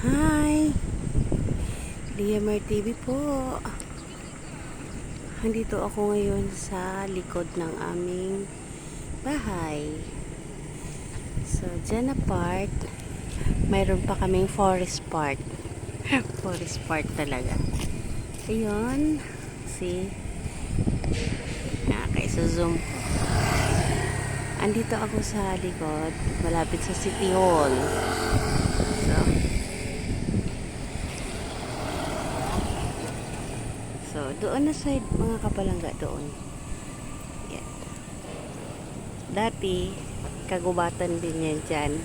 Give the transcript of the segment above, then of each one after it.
Hi! DMR TV po. Andito ako ngayon sa likod ng aming bahay. So, dyan na part, mayroon pa kaming forest part. Forest part talaga. Ayun. See? Nakakaisa-zoom ko. Andito ako sa likod, malapit sa City Hall. So, doon na side mga kapalangga doon. Yan. Dati, kagubatan din yan dyan.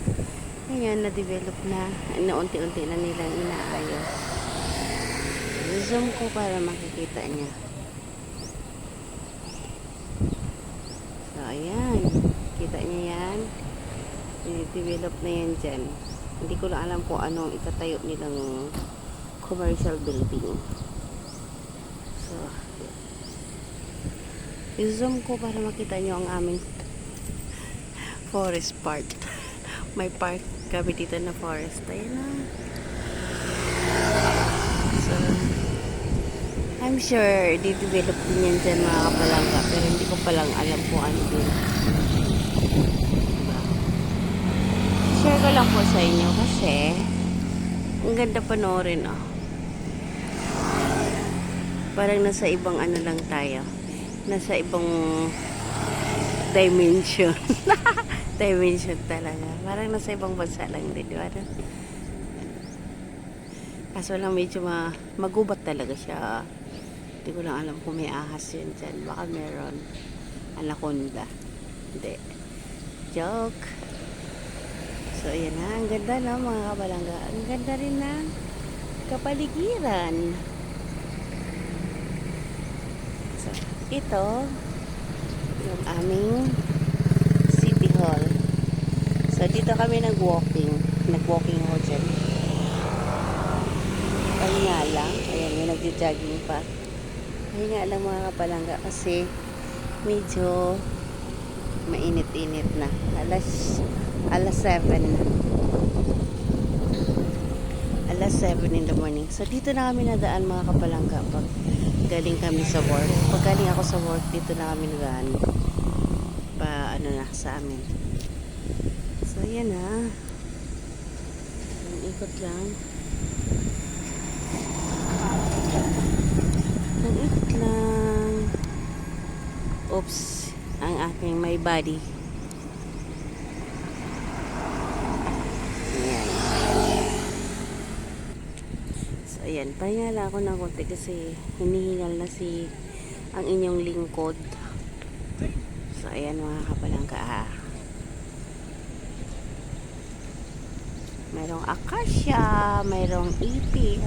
Ngayon, na-develop na. Unti-unti na nilang inaayos. Zoom ko para makikita niya. So, ayan. Kita niya yan. I-develop na yan dyan. Hindi ko lang alam kung anong itatayo nilang commercial building. So, i-zoom ko para makita nyo ang aming forest part. May park kami dito na forest. Ayan na. So, I'm sure di-develop din yan dyan mga kapalangga. Pero hindi ko palang alam kung ano din. Diba? Share ko lang po sa inyo kasi ang ganda panoorin oh. Parang nasa ibang ano lang tayo. Nasa ibang dimension. Dimension talaga. Parang nasa ibang bansa lang din. Diba? Kaso lang medyo magubat talaga siya. Hindi ko lang alam kung may ahas yun dyan. Baka meron. Anaconda. Hindi. Joke. So, ayan na. Ang ganda na mga kabalangga. Ang ganda rin na kapaligiran. Ito yung aming City Hall. So dito kami nag-walking ako dyan. Pahinga lang. Ayan, may nag-jogging pa. Pahinga lang mga kapalangga kasi medyo mainit-init na. Alas 7 na. Alas 7 in the morning. So dito na kami nadaan mga kapalangga pag galing kami sa work. Pag galing ako sa work, dito na kami nagaan pa ano na sa amin. So yan na. Ang ikot lang. Ang ikot lang. Oops. Ang aking my body. Ayan. So ayan. Pahinga lang ako ng konti kasi hinihingal na ang inyong lingkod. So ayan mga kapalangga mayroong akasya, mayroong ipil,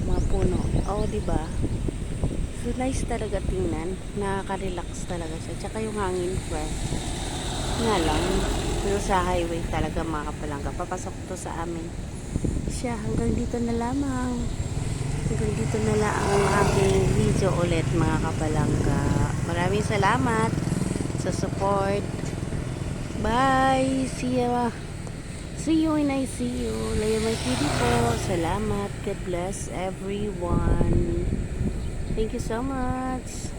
mga puno. Oh, diba? So nice talaga tingnan. Nakaka-relax talaga siya. Tsaka yung hangin fresh. Nga lang, pero sa highway talaga mga kapalangga. Papasok to sa amin. Siya, hanggang dito na lamang. Hanggang dito na lang ang aking video ulit mga kapalangga. Maraming salamat sa support. Bye! See you when I see you. Layamay TV po. Salamat. God bless everyone. Thank you so much.